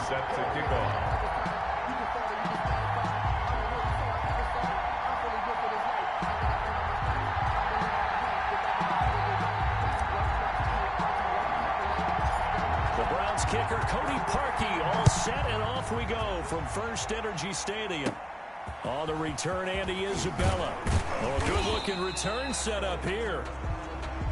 set to kick off. Kicker Cody Parkey all set, and off we go from First Energy Stadium. On the return, Andy Isabella. Oh, a good-looking return set up here.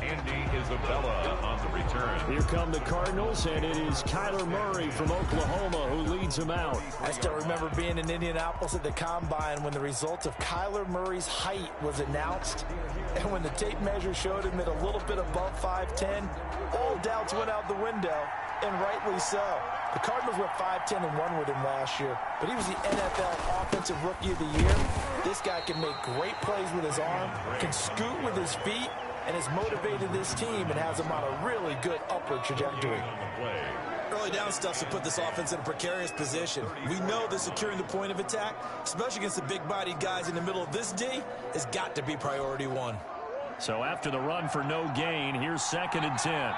Andy Isabella on the return. Here come the Cardinals, and it is Kyler Murray from Oklahoma who leads them out. I still remember being in Indianapolis at the Combine when the result of Kyler Murray's height was announced. And when the tape measure showed him at a little bit above 5'10", all doubts went out the window, and rightly so. The Cardinals went 5-10 and 1 with him last year, but he was the NFL Offensive Rookie of the Year. This guy can make great plays with his arm, can scoot with his feet, and has motivated this team and has them on a really good upward trajectory. Early down stuff to put this offense in a precarious position. We know that securing the point of attack, especially against the big-bodied guys in the middle of this D, has got to be priority one. So after the run for no gain, here's 2nd and 10.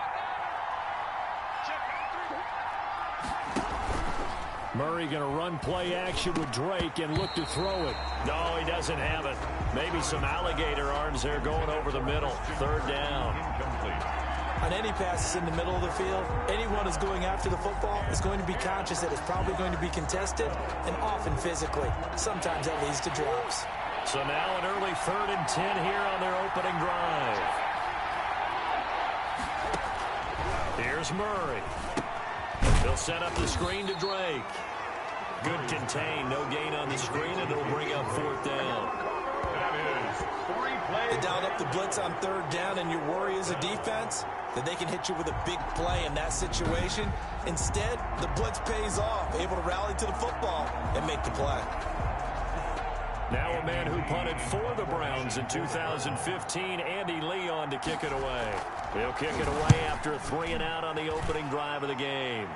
Murray going to run play action with Drake and look to throw it. No, he doesn't have it. Maybe some alligator arms there going over the middle. 3rd down. On any passes in the middle of the field, anyone who's going after the football is going to be conscious that it's probably going to be contested and often physically. Sometimes that leads to drops. So now an early 3rd and 10 here on their opening drive. Here's Murray. They'll set up the screen to Drake. Good contain, no gain on the screen, and it'll bring up 4th down. That is 3 plays. They dialed up the blitz on 3rd down, and your worry as a defense that they can hit you with a big play in that situation. Instead, the blitz pays off, able to rally to the football and make the play. Now a man who punted for the Browns in 2015, Andy Leon, to kick it away. He'll kick it away after a 3 and out on the opening drive of the game.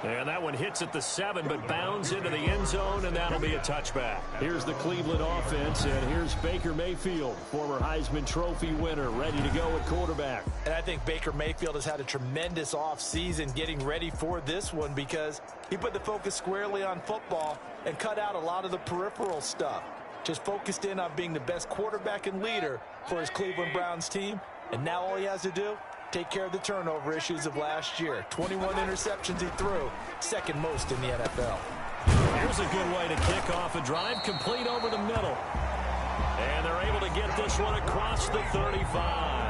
And that one hits at the 7, but bounds into the end zone, and that'll be a touchback. Here's the Cleveland offense, and here's Baker Mayfield, former Heisman Trophy winner, ready to go at quarterback. And I think Baker Mayfield has had a tremendous offseason getting ready for this one because he put the focus squarely on football and cut out a lot of the peripheral stuff. Just focused in on being the best quarterback and leader for his Cleveland Browns team, and now all he has to do, take care of the turnover issues of last year. 21 interceptions he threw, 2nd most in the NFL. Here's a good way to kick off a drive, complete over the middle. And they're able to get this one across the 35.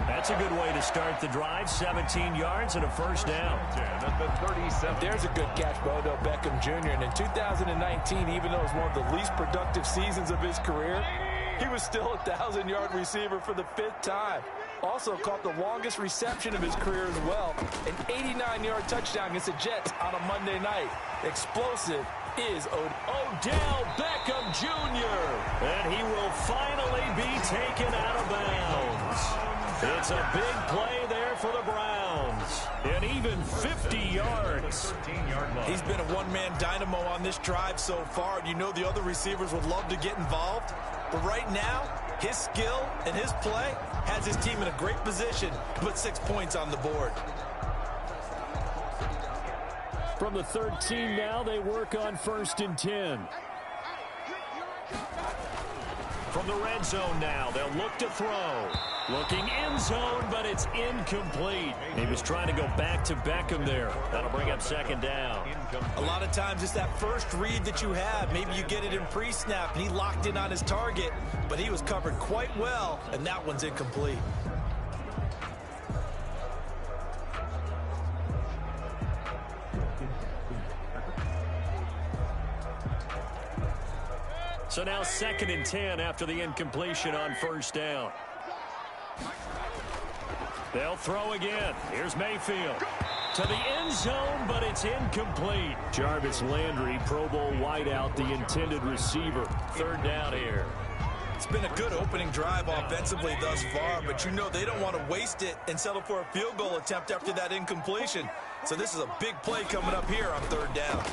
That's a good way to start the drive, 17 yards and a 1st down. There's a good catch by Odell Beckham Jr. And in 2019, even though it was one of the least productive seasons of his career, he was still a 1,000-yard receiver for the 5th time. Also caught the longest reception of his career as well. An 89-yard touchdown against the Jets on a Monday night. Explosive is Odell Beckham Jr. And he will finally be taken out of bounds. It's a big play there for the Browns. And even 50 yards. He's been a one-man dynamo on this drive so far. And you know the other receivers would love to get involved. But right now, his skill and his play has his team in a great position to put 6 points on the board. From the 13 now, they work on 1st and 10. From the red zone now, they'll look to throw. Looking end zone, but it's incomplete. He was trying to go back to Beckham there. That'll bring up 2nd down. A lot of times it's that first read that you have. Maybe you get it in pre-snap, and he locked in on his target, but he was covered quite well, and that one's incomplete. So now 2nd and 10 after the incompletion on 1st down. They'll throw again. Here's Mayfield. To the end zone, but it's incomplete. Jarvis Landry, Pro Bowl wideout, the intended receiver. 3rd down here. It's been a good opening drive offensively thus far, but you know they don't want to waste it and settle for a field goal attempt after that incompletion. So this is a big play coming up here on 3rd down.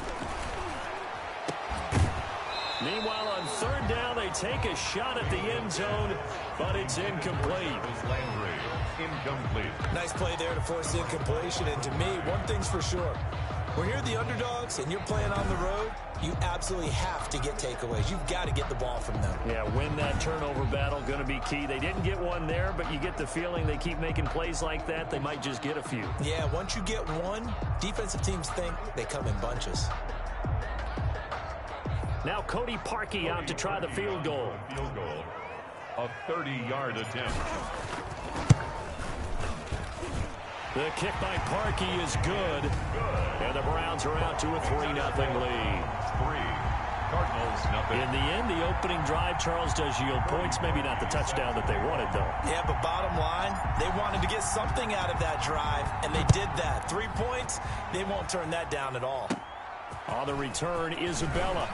Meanwhile, on third down, they take a shot at the end zone, but it's incomplete. Landry, incomplete. Nice play there to force incompletion. And to me, one thing's for sure. When you're the underdogs and you're playing on the road, you absolutely have to get takeaways. You've got to get the ball from them. Yeah, win that turnover battle, going to be key. They didn't get one there, but you get the feeling they keep making plays like that, they might just get a few. Yeah, once you get one, defensive teams think they come in bunches. Now Cody Parkey out to try the field goal. Field goal. A 30-yard attempt. The kick by Parkey is good. And the Browns are out to a 3-0 lead. 3. Cardinals, nothing. In the end, the opening drive, Charles, does yield points. Maybe not the touchdown that they wanted, though. Yeah, but bottom line, they wanted to get something out of that drive, and they did that. 3 points, they won't turn that down at all. On the return, Isabella.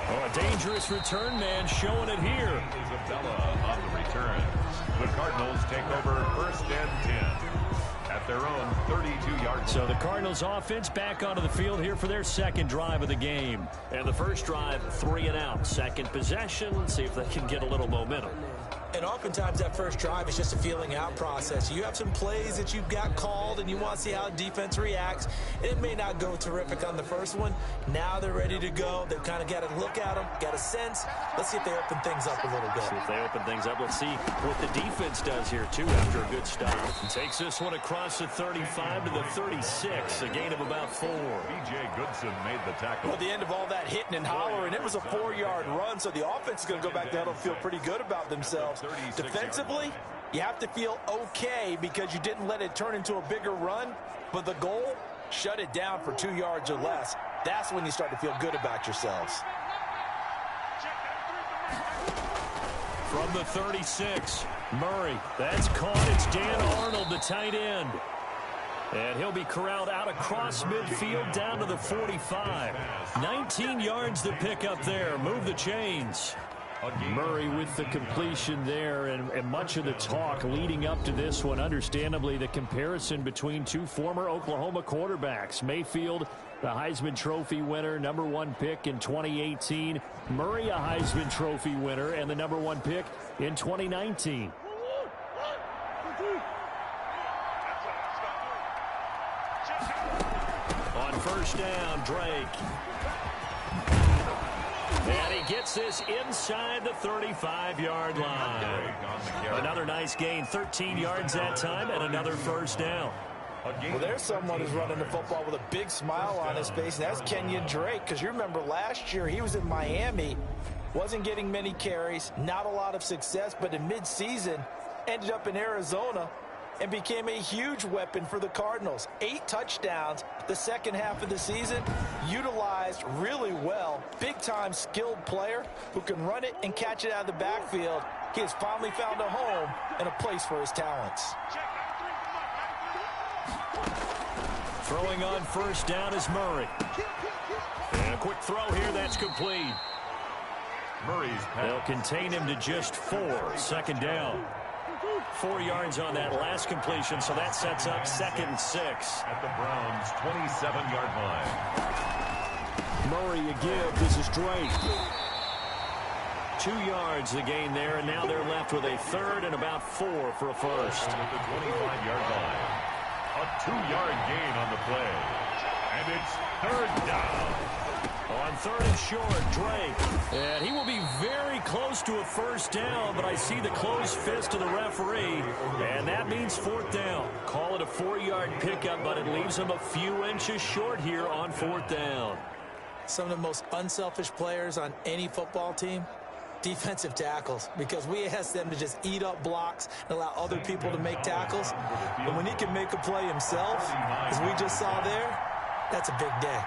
Oh, a dangerous return man showing it here. Isabella on the return. The Cardinals take over first and 10 at their own 32-yard line. So the Cardinals offense back onto the field here for their second drive of the game. And the first drive, 3 and out. Second possession, see if they can get a little momentum. And oftentimes that first drive is just a feeling out process. You have some plays that you've got called and you want to see how the defense reacts. It may not go terrific on the first one. Now they're ready to go. They've kind of got to look at them, got a sense. Let's see if they open things up a little bit. See if they open things up. Let's see what the defense does here, too, after a good start. Takes this one across the 35 to the 36, a gain of about 4. B.J. Goodson made the tackle. Well, at the end of all that hitting and hollering, it was a 4-yard run, so the offense is going to go back down and feel pretty good about themselves. Defensively, you have to feel okay because you didn't let it turn into a bigger run, but the goal, shut it down for 2 yards or less. That's when you start to feel good about yourselves. From the 36, Murray. That's caught. It's Dan Arnold, the tight end. And he'll be corralled out across midfield down to the 45. 19 yards to pick up there. Move the chains. Murray with the completion there, and much of the talk leading up to this one, understandably, the comparison between two former Oklahoma quarterbacks. Mayfield, the Heisman Trophy winner, #1 pick in 2018. Murray, a Heisman Trophy winner, and the #1 pick in 2019. On first down, Drake. And he gets this inside the 35-yard line. Another nice gain, 13 yards that time, and another first down. Well, there's someone who's running the football with a big smile on his face, and that's Kenyon Drake, because you remember last year he was in Miami, wasn't getting many carries, not a lot of success, but in midseason ended up in Arizona and became a huge weapon for the Cardinals. 8 touchdowns the second half of the season, utilized really well. Big-time skilled player who can run it and catch it out of the backfield. He has finally found a home and a place for his talents. Throwing on first down is Murray. And a quick throw here, that's complete. Murray's pass. They'll contain him to just 4. Second down. 4 yards on that last completion, so that sets up 2nd and 6. At the Browns' 27-yard line. Murray a give. This is Drake. 2 yards the gain there, and now they're left with a 3rd and about 4 for a first. At the 25-yard line. A 2-yard gain on the play. And it's 3rd down. On 3rd and short, Drake. And he will be very close to a first down, but I see the closed fist of the referee, and that means 4th down. Call it a 4-yard pickup, but it leaves him a few inches short here on 4th down. Some of the most unselfish players on any football team, defensive tackles, because we ask them to just eat up blocks and allow other people to make tackles. And when he can make a play himself, as we just saw there, that's a big day.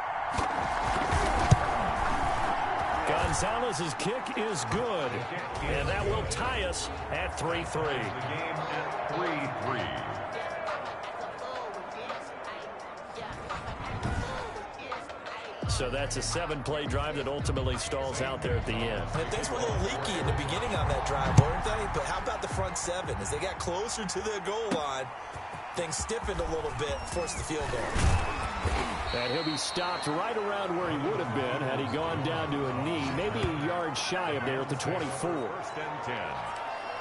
Gonzalez's kick is good, and that will tie us at 3-3. The game at 3-3. So that's a 7-play drive that ultimately stalls out there at the end. And things were a little leaky in the beginning on that drive, weren't they? But how about the front 7? As they got closer to the goal line, things stiffened a little bit, forced the field goal. And he'll be stopped right around where he would have been had he gone down to a knee, maybe a yard shy of there at the 24. First and 10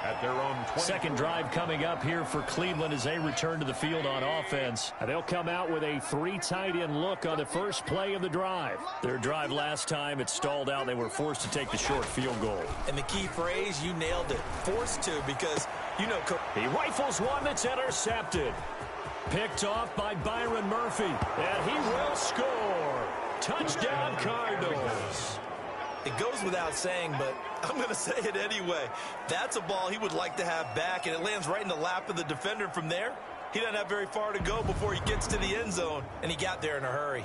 at their own 20. Second drive coming up here for Cleveland as they return to the field on offense. And they'll come out with a 3 tight end look on the first play of the drive. Their drive last time, it stalled out. They were forced to take the short field goal. And the key phrase, you nailed it. Forced to, because, you know, he rifles one that's intercepted. Picked off by Byron Murphy. And he will score. Touchdown, Cardinals. It goes without saying, but I'm going to say it anyway. That's a ball he would like to have back, and it lands right in the lap of the defender from there. He doesn't have very far to go before he gets to the end zone, and he got there in a hurry.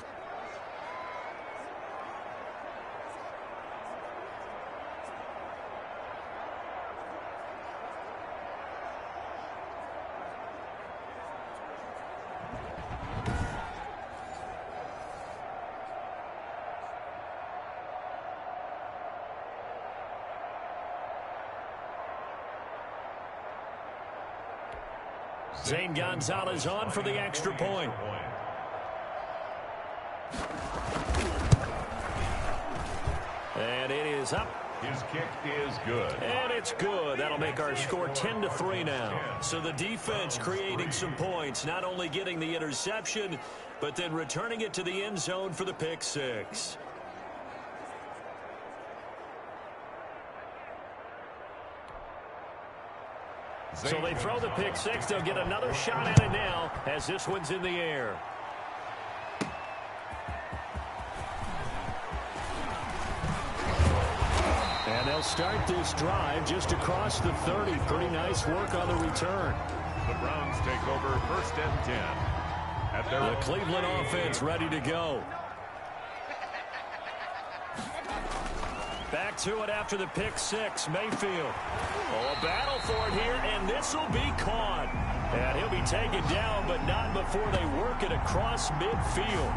Zane Gonzalez on for the extra point. And it is up. His kick is good. And it's good. That'll make our score 10-3 now. So the defense creating some points, not only getting the interception, but then returning it to the end zone for the pick six. So they throw the pick six. They'll get another shot at it now as this one's in the air. And they'll start this drive just across the 30. Pretty nice work on the return. The Browns take over first and 10. At their the Cleveland offense ready to go. Back to it after the pick six. Mayfield. Oh, a battle for it here, and this will be caught. And he'll be taken down, but not before they work it across midfield.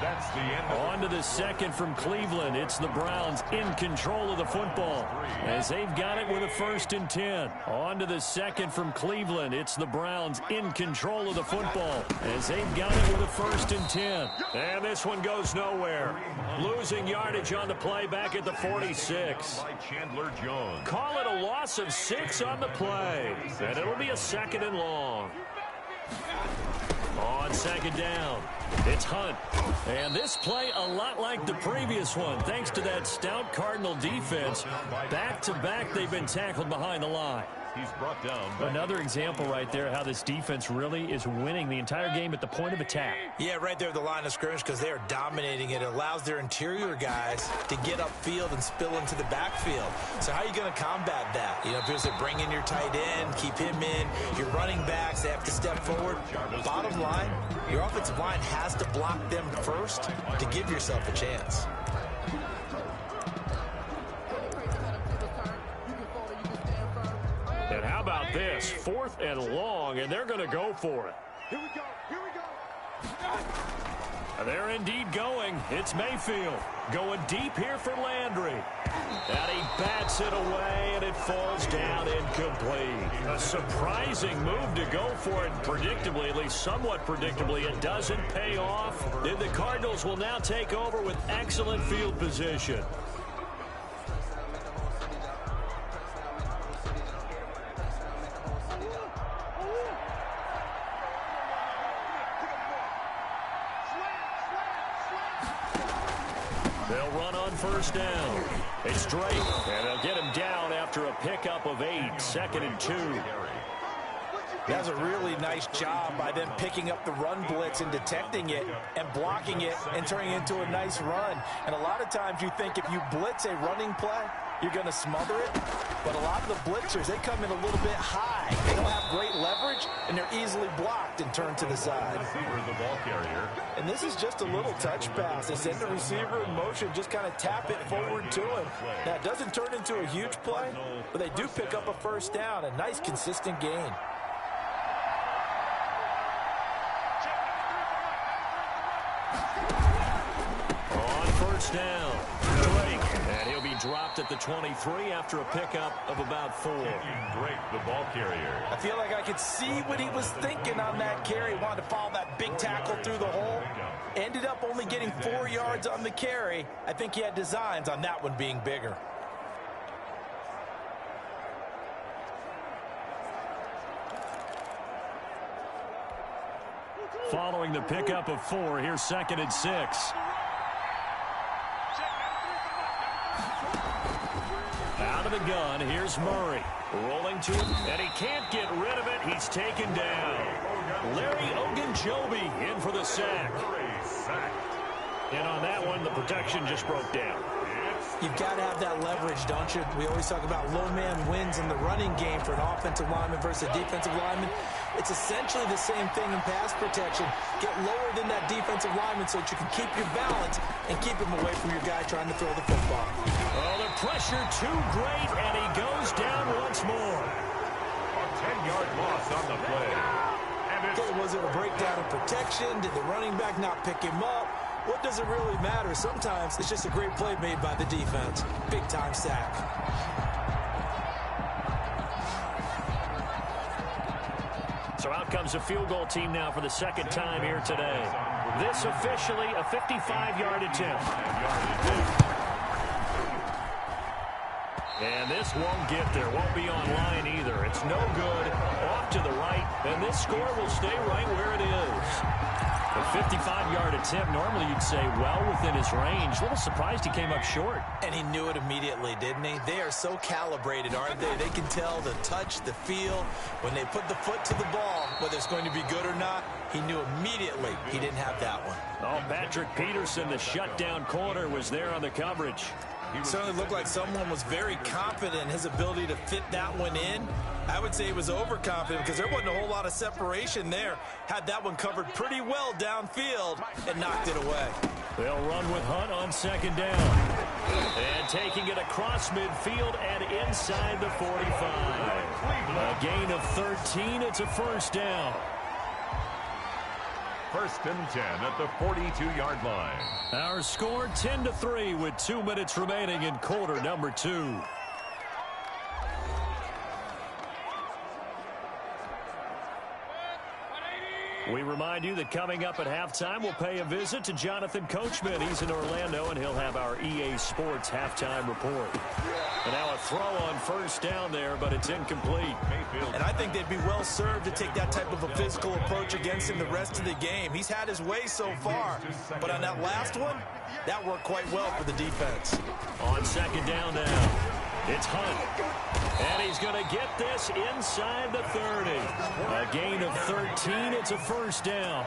That's the end. On to the second from Cleveland. It's the Browns in control of the football as they've got it with a first and 10. On to the second from Cleveland. It's the Browns in control of the football as they've got it with a first and 10. And this one goes nowhere. Losing yardage on the play back at the 46. By Chandler Jones. Call it a loss of 6 on the play. And it'll be a second and long. On second down, it's Hunt. And this play a lot like the previous one, thanks to that stout Cardinal defense. Back-to-back, they've been tackled behind the line. He's brought down. Another example right there how this defense really is winning the entire game at the point of attack. Yeah, right there at the line of scrimmage because they are dominating it. It allows their interior guys to get upfield and spill into the backfield. So how are you going to combat that? You know, if you bring in your tight end, keep him in, your running backs, they have to step forward. Bottom line, your offensive line has to block them first to give yourself a chance. And how about this? 4th and long, and they're going to go for it. Here we go. Here we go. They're indeed going. It's Mayfield going deep here for Landry. And he bats it away, and it falls down incomplete. A surprising move to go for it, predictably, at least somewhat predictably. It doesn't pay off. Then the Cardinals will now take over with excellent field position. They'll run on first down. It's Drake, and they'll get him down after a pickup of 8, 2nd and 2. That's a really nice job by them picking up the run blitz and detecting it and blocking it and turning it into a nice run. And a lot of times you think if you blitz a running play, you're going to smother it. But a lot of the blitzers, they come in a little bit high. They don't have great leverage, and they're easily blocked and turned to the side. The ball carrier. And this is just a little touch pass. They send the receiver in motion, just kind of tap it forward to him. Now, it doesn't turn into a huge play, but they do pick up a first down, a nice, consistent gain. On first down, Drake, And he'll be dropped at the 23 after a pickup of about 4. Drake, the ball carrier. I feel like I could see what he was thinking on that carry. Wanted to follow that big tackle through the hole. Ended up only getting 4 yards on the carry. I think he had designs on that one being bigger. Following the pickup of 4, here's 2nd and 6. Out of the gun, here's Murray. Rolling to him, and he can't get rid of it. He's taken down. Larry Ogunjobi in for the sack. And on that one, the protection just broke down. You've got to have that leverage, don't you? We always talk about low man wins in the running game for an offensive lineman versus a defensive lineman. It's essentially the same thing in pass protection. Get lower than that defensive lineman so that you can keep your balance and keep him away from your guy trying to throw the football. Oh, the pressure too great, and he goes down once more. A 10-yard loss on the play. Was it a breakdown in protection? Did the running back not pick him up? What does it really matter? Sometimes it's just a great play made by the defense. Big-time sack. So out comes a field goal team now for the 2nd time here today. This officially a 55-yard attempt. And this won't get there. Won't be online either. It's no good. Off to the right. And this score will stay right where it is. A 55-yard attempt, normally you'd say well within his range. A little surprised he came up short. And he knew it immediately, didn't he? They are so calibrated, aren't they? They can tell the touch, the feel. When they put the foot to the ball, whether it's going to be good or not, he knew immediately he didn't have that one. Oh, Patrick Peterson, the shutdown corner, was there on the coverage. He certainly looked like someone was very confident in his ability to fit that one in. I would say he was overconfident because there wasn't a whole lot of separation there. Had that one covered pretty well downfield and knocked it away. They'll run with Hunt on 2nd down. And taking it across midfield and inside the 45. A gain of 13. It's a 1st down. 1st and 10 at the 42-yard line. Our score 10-3 with 2 minutes remaining in quarter number 2. We remind you that coming up at halftime, we'll pay a visit to Jonathan Coachman. He's in Orlando, and he'll have our EA Sports halftime report. And now a throw on 1st down there, but it's incomplete. And I think they'd be well served to take that type of a physical approach against him the rest of the game. He's had his way so far, but on that last one, that worked quite well for the defense. On 2nd down now, it's Hunt. And he's going to get this inside the 30. A gain of 13. It's a 1st down.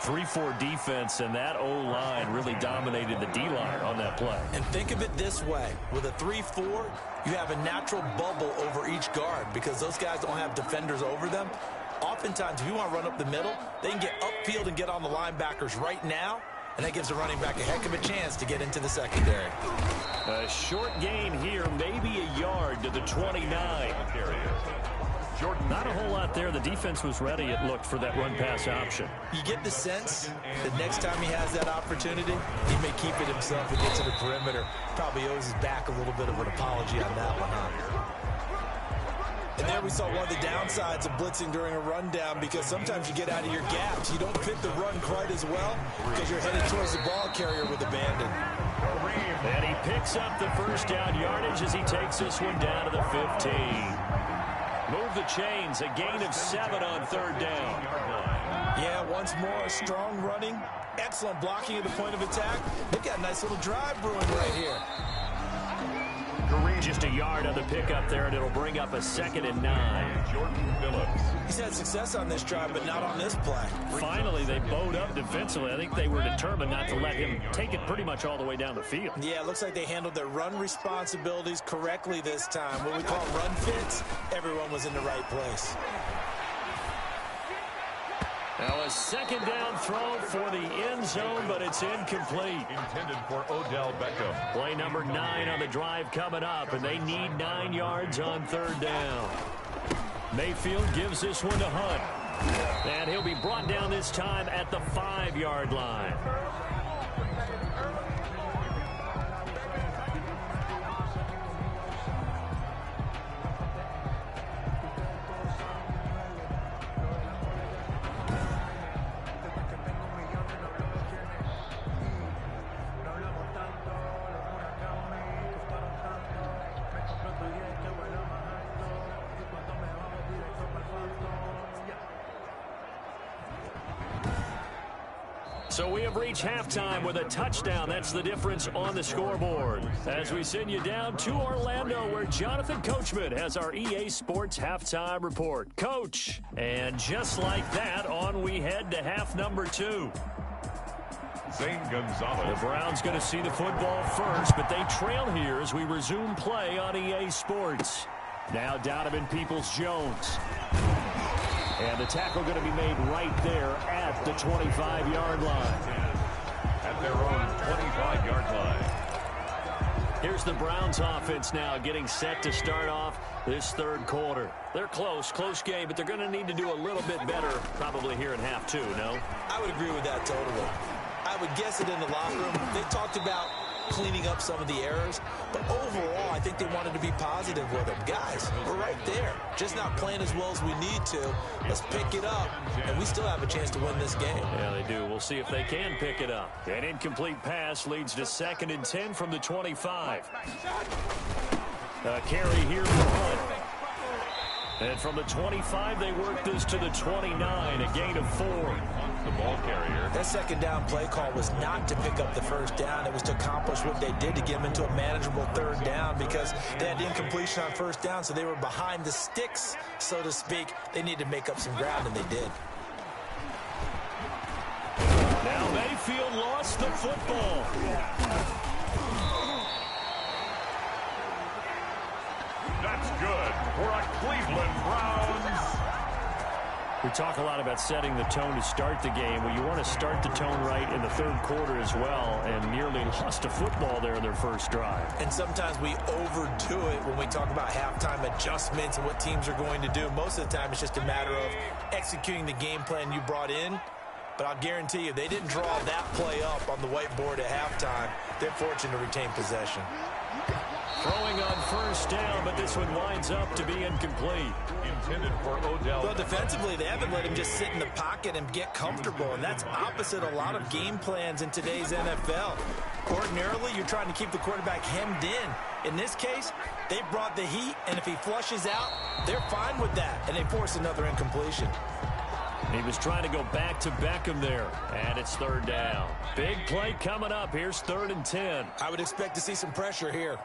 3-4 defense, and that O-line really dominated the D-line on that play. And think of it this way. With a 3-4, you have a natural bubble over each guard because those guys don't have defenders over them. Oftentimes, if you want to run up the middle, they can get upfield and get on the linebackers right now, and that gives the running back a heck of a chance to get into the secondary. A short gain here, maybe a yard to the 29. Not a whole lot there. The defense was ready, it looked, for that run-pass option. You get the sense that next time he has that opportunity, he may keep it himself and get to the perimeter. Probably owes his back a little bit of an apology on that one, huh? And there we saw one of the downsides of blitzing during a rundown because sometimes you get out of your gaps. You don't fit the run quite as well because you're headed towards the ball carrier with abandon. And he picks up the 1st down yardage as he takes this one down to the 15. Move the chains, a gain of 7 on 3rd down. Yeah, once more, strong running, excellent blocking at the point of attack. They've got a nice little drive brewing right here. Just a yard on the pickup there, and it'll bring up a 2nd and 9. Jordan Phillips. He's had success on this drive, but not on this play. Finally, they bowed up defensively. I think they were determined not to let him take it pretty much all the way down the field. Yeah, it looks like they handled their run responsibilities correctly this time. What we call run fits, everyone was in the right place. Now a 2nd down throw for the end zone, but it's incomplete. Intended for Odell Beckham. Play number 9 on the drive coming up, and they need 9 yards on 3rd down. Mayfield gives this one to Hunt. And he'll be brought down this time at the 5-yard line. So we have reached halftime with a touchdown. That's the difference on the scoreboard. As we send you down to Orlando, where Jonathan Coachman has our EA Sports halftime report. Coach, and just like that, on we head to half number 2. Zane Gonzalez. The Browns going to see the football first, but they trail here as we resume play on EA Sports. Now Donovan Peoples-Jones. And the tackle going to be made right there at the 25-yard line. At their own 25-yard line. Here's the Browns offense now getting set to start off this third quarter. They're close game, but they're going to need to do a little bit better probably here in half 2, no? I would agree with that totally. I would guess it in the locker room. They talked about cleaning up some of the errors, but overall, I think they wanted to be positive with them. Guys, we're right there. Just not playing as well as we need to. Let's pick it up, and we still have a chance to win this game. Yeah, they do. We'll see if they can pick it up. An incomplete pass leads to 2nd and 10 from the 25. A carry here for Hunt. And from the 25, they work this to the 29, a gain of 4. The ball carrier. That second down play call was not to pick up the first down. It was to accomplish what they did to get them into a manageable third down because they had incompletion on first down, so they were behind the sticks, so to speak. They needed to make up some ground, and they did. Now Mayfield lost the football. That's good for a Cleveland Browns. We talk a lot about setting the tone to start the game. Well, you want to start the tone right in the third quarter as well, and nearly lost a football there in their first drive. And sometimes we overdo it when we talk about halftime adjustments and what teams are going to do. Most of the time, it's just a matter of executing the game plan you brought in. But I'll guarantee you, they didn't draw that play up on the whiteboard at halftime. They're fortunate to retain possession. Throwing on first down, but this one winds up to be incomplete. Intended for Odell. Well, defensively, they haven't let him just sit in the pocket and get comfortable, and that's opposite a lot of game plans in today's NFL. Ordinarily, you're trying to keep the quarterback hemmed in. In this case, they brought the heat, and if he flushes out, they're fine with that, and they force another incompletion. He was trying to go back to Beckham there, and it's third down. Big play coming up. Here's 3rd and 10. I would expect to see some pressure here.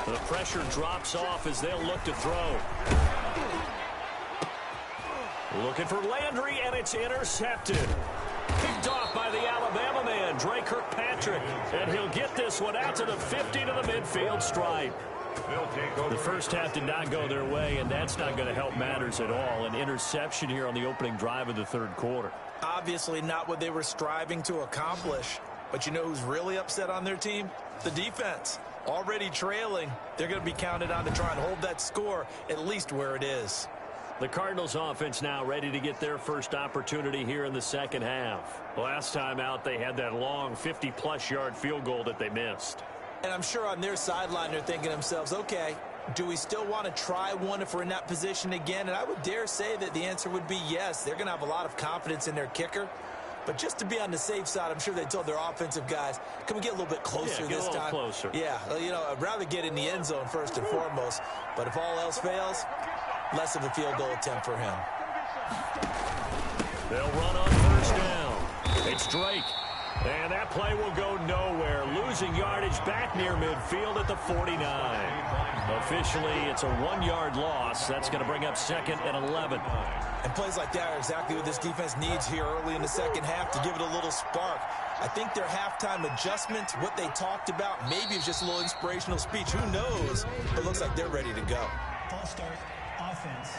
The pressure drops off as they'll look to throw. Looking for Landry, and it's intercepted. Picked off by the Alabama man, Drake Kirkpatrick. And he'll get this one out to the 50 to the midfield stripe. The first half did not go their way, and that's not going to help matters at all. An interception here on the opening drive of the third quarter. Obviously not what they were striving to accomplish. But you know who's really upset on their team? The defense. Already trailing, they're going to be counted on to try and hold that score at least where it is. The Cardinals offense now ready to get their first opportunity here in the second half. Last time out, they had that long 50-plus yard field goal that they missed. And I'm sure on their sideline they're thinking to themselves, okay, do we still want to try one if we're in that position again? And I would dare say that the answer would be yes. They're going to have a lot of confidence in their kicker. But just to be on the safe side, I'm sure they told their offensive guys, can we get a little bit closer this time? Closer. Yeah, you know, I'd rather get in the end zone first and foremost. But if all else fails, less of a field goal attempt for him. They'll run on first down. It's Drake. And that play will go nowhere. Losing yardage back near midfield at the 49. Officially, it's a 1-yard loss. That's going to bring up 2nd and 11. And plays like that are exactly what this defense needs here early in the second half to give it a little spark. I think their halftime adjustments, what they talked about, maybe it's just a little inspirational speech. Who knows? But it looks like they're ready to go. False start, offense.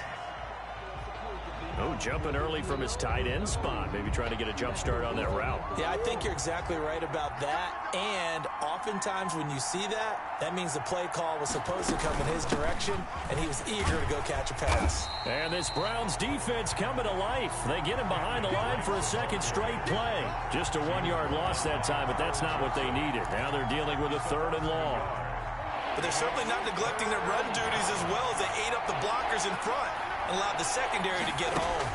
Oh, jumping early from his tight end spot. Maybe trying to get a jump start on that route. Yeah, I think you're exactly right about that. And oftentimes when you see that, that means the play call was supposed to come in his direction, and he was eager to go catch a pass. And this Browns defense coming to life. They get him behind the line for a second straight play. Just a 1-yard loss that time, but that's not what they needed. Now they're dealing with a 3rd and long. But they're certainly not neglecting their run duties as well as they ate up the blockers in front. Allowed the secondary to get home.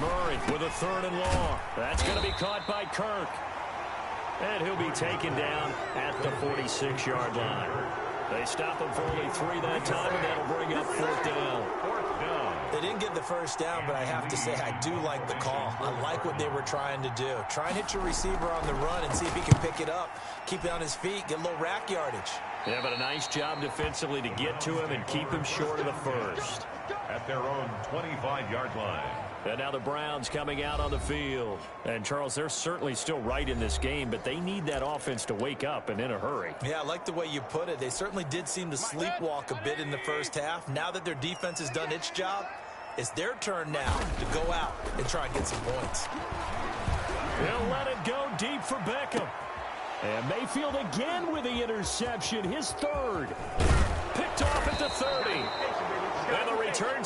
Murray with a 3rd and long. That's going to be caught by Kirk. And he'll be taken down at the 46-yard line. They stop him for only 3 that time, and that'll bring up 4th down. They didn't get the first down, but I have to say I do like the call. I like what they were trying to do. Try and hit your receiver on the run and see if he can pick it up, keep it on his feet, get a little rack yardage. Yeah, but a nice job defensively to get to him and keep him short of the first. At their own 25-yard line. And now the Browns coming out on the field. And, Charles, they're certainly still right in this game, but they need that offense to wake up and in a hurry. Yeah, I like the way you put it. They certainly did seem to sleepwalk a bit in the first half. Now that their defense has done its job, it's their turn now to go out and try and get some points. He'll let it go deep for Beckham. And Mayfield again with the interception, his 3rd. Picked off at the 30. And the return